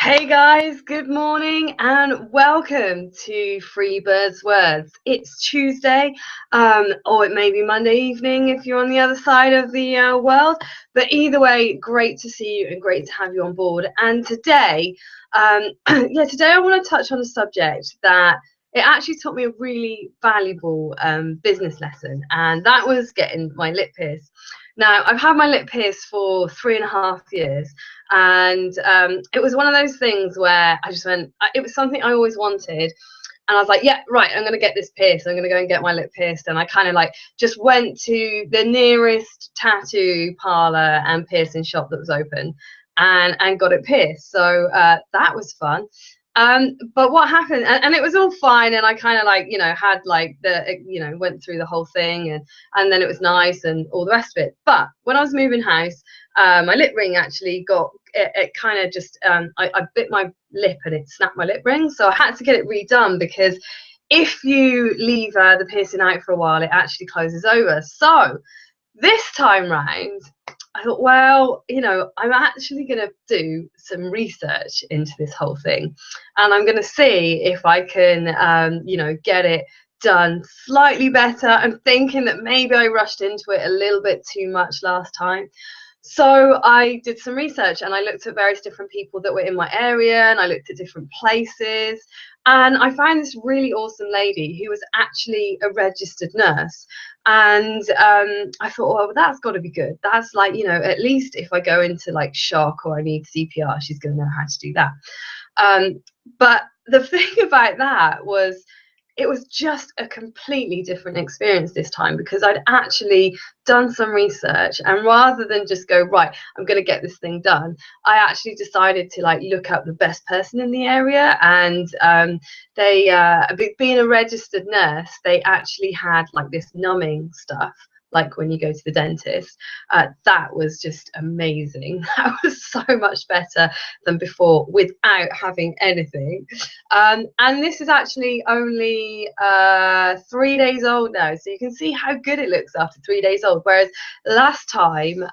Hey guys, good morning and welcome to Freebirds Words. It's Tuesday, or it may be Monday evening if you're on the other side of the world. But either way, great to see you and great to have you on board. And today, today I want to touch on a subject that it actually taught me a really valuable business lesson, and that was getting my lip pierced. Now, I've had my lip pierced for 3.5 years, and it was one of those things where I just went, it was something I always wanted. And I was like, yeah, right, I'm going to get this pierced. I'm going to go and get my lip pierced. And I kind of like just went to the nearest tattoo parlor and piercing shop that was open and got it pierced. So that was fun. But what happened, and it was all fine, and I kind of like, had like went through the whole thing, and then it was nice and all the rest of it. But when I was moving house, my lip ring actually got, it kind of just, I bit my lip and it snapped my lip ring. So I had to get it redone because if you leave the piercing out for a while, it actually closes over. So this time round, I thought, well, I'm actually going to do some research into this whole thing, and I'm going to see if I can, get it done slightly better. I'm thinking that maybe I rushed into it a little bit too much last time. So I did some research and I looked at various different people that were in my area, and I looked at different places, and I found this really awesome lady who was actually a registered nurse. And I thought, well, that's got to be good. That's like, at least if I go into like shock or I need CPR, she's going to know how to do that. But the thing about that was, it was just a completely different experience this time, because I'd actually done some research, and rather than just go, right, I'm going to get this thing done, I actually decided to like look up the best person in the area. And being a registered nurse, they actually had like this numbing stuff, like when you go to the dentist. That was just amazing. That was so much better than before without having anything. And this is actually only 3 days old now, so you can see how good it looks after 3 days old. Whereas last time,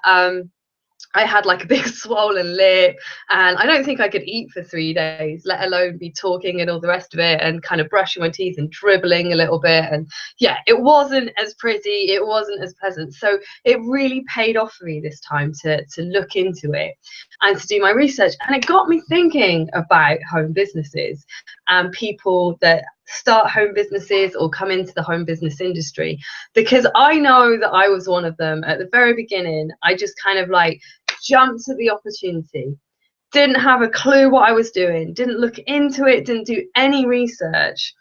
I had like a big swollen lip, and I don't think I could eat for 3 days, let alone be talking and all the rest of it, and kind of brushing my teeth and dribbling a little bit. And yeah, it wasn't as pretty, it wasn't as pleasant. So it really paid off for me this time to look into it and to do my research. And it got me thinking about home businesses and people that start home businesses or come into the home business industry, because I know that I was one of them at the very beginning. I just kind of like jumped at the opportunity, didn't have a clue what I was doing, didn't look into it, didn't do any research.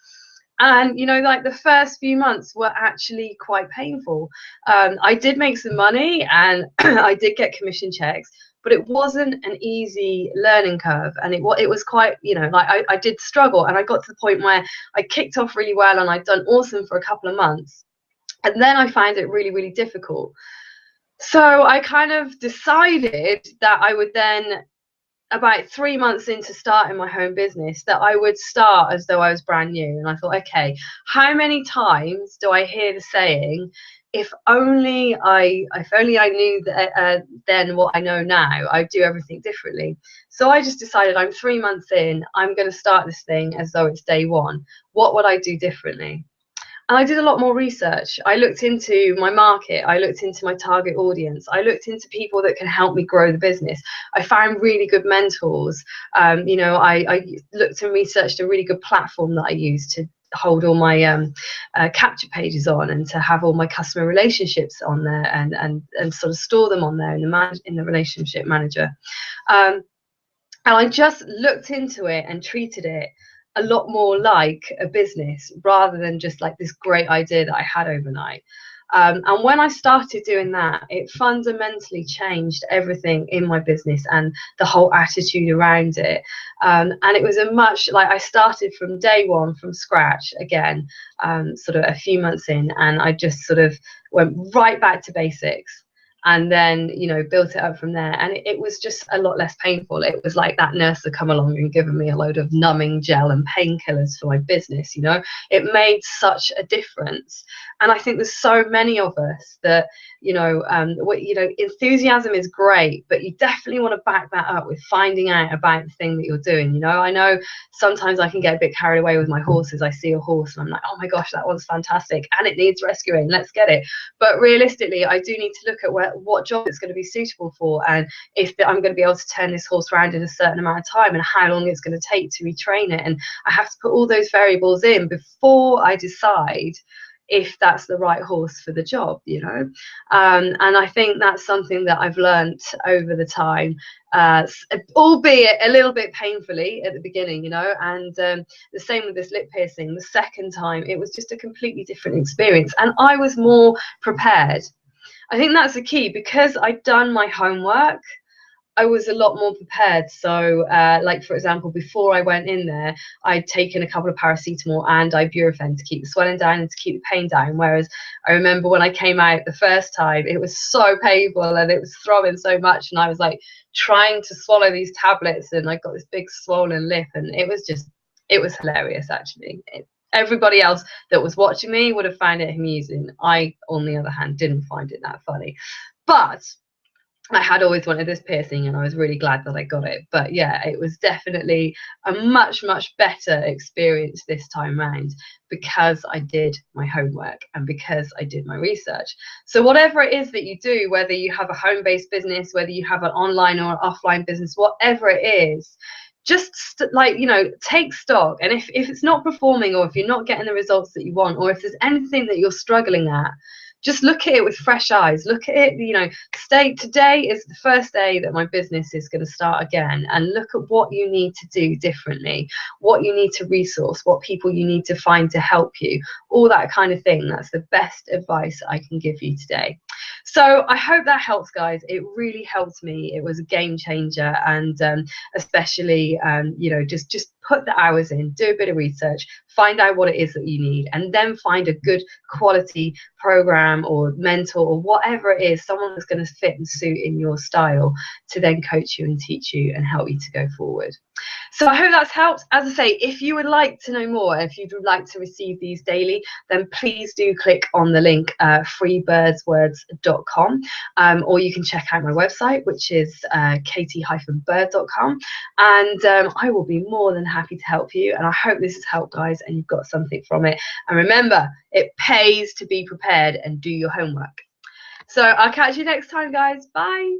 And like the first few months were actually quite painful. I did make some money and I did get commission checks, but it wasn't an easy learning curve, and it was quite, like I did struggle. And I got to the point where I kicked off really well and I'd done awesome for a couple of months, and then I found it really, really difficult. So I kind of decided that I would then, about 3 months into starting my home business, that I would start as though I was brand new. And I thought, okay, how many times do I hear the saying, if only I knew that, then what I know now, I'd do everything differently. So I just decided, I'm 3 months in, I'm going to start this thing as though it's day one. What would I do differently? And I did a lot more research. I looked into my market. I looked into my target audience. I looked into people that can help me grow the business. I found really good mentors. I looked and researched a really good platform that I use to hold all my capture pages on, and to have all my customer relationships on there, and sort of store them on there in the relationship manager. And I just looked into it and treated it a lot more like a business, rather than just like this great idea that I had overnight. And when I started doing that, it fundamentally changed everything in my business and the whole attitude around it. And it was I started from day one, from scratch again, sort of a few months in, and I just sort of went right back to basics, and then built it up from there. And it was just a lot less painful. It was like that nurse had come along and given me a load of numbing gel and painkillers for my business. It made such a difference. And I think there's so many of us that enthusiasm is great, but you definitely want to back that up with finding out about the thing that you're doing. I know sometimes I can get a bit carried away with my horses. I see a horse and I'm like, oh my gosh, that one's fantastic and it needs rescuing, let's get it. But realistically, I do need to look at what job it's going to be suitable for, and if I'm going to be able to turn this horse around in a certain amount of time, and how long it's going to take to retrain it. And I have to put all those variables in before I decide if that's the right horse for the job, and I think that's something that I've learned over the time, albeit a little bit painfully at the beginning, and the same with this lip piercing. The second time, it was just a completely different experience, and I was more prepared. I think that's the key, because I'd done my homework. I was a lot more prepared. So, like, for example, before I went in there, I'd taken a couple of paracetamol and ibuprofen to keep the swelling down and to keep the pain down. Whereas I remember when I came out the first time, it was so painful and it was throbbing so much. And I was like trying to swallow these tablets, and I got this big swollen lip, and it was hilarious, actually. Everybody else that was watching me would have found it amusing. I, on the other hand, didn't find it that funny. But I had always wanted this piercing, and I was really glad that I got it. But yeah, it was definitely a much, much better experience this time round, because I did my homework and because I did my research. So whatever it is that you do, whether you have a home-based business, whether you have an online or an offline business, whatever it is, just take stock. And if it's not performing, or if you're not getting the results that you want, or if there's anything that you're struggling at, just look at it with fresh eyes. Look at it, today is the first day that my business is going to start again, and look at what you need to do differently, what you need to resource, what people you need to find to help you, all that kind of thing. That's the best advice I can give you today. So I hope that helps, guys. It really helped me. It was a game changer, and especially just put the hours in, do a bit of research, find out what it is that you need, and then find a good quality program or mentor or whatever it is, someone that's going to fit and suit in your style, to then coach you and teach you and help you to go forward. So I hope that's helped. As I say, if you would like to know more, if you would like to receive these daily, then please do click on the link freebirdswords.com, or you can check out my website, which is katie-bird.com, and I will be more than happy to help you. And I hope this has helped, guys, and you've got something from it. And remember, it pays to be prepared and do your homework. So I'll catch you next time, guys. Bye.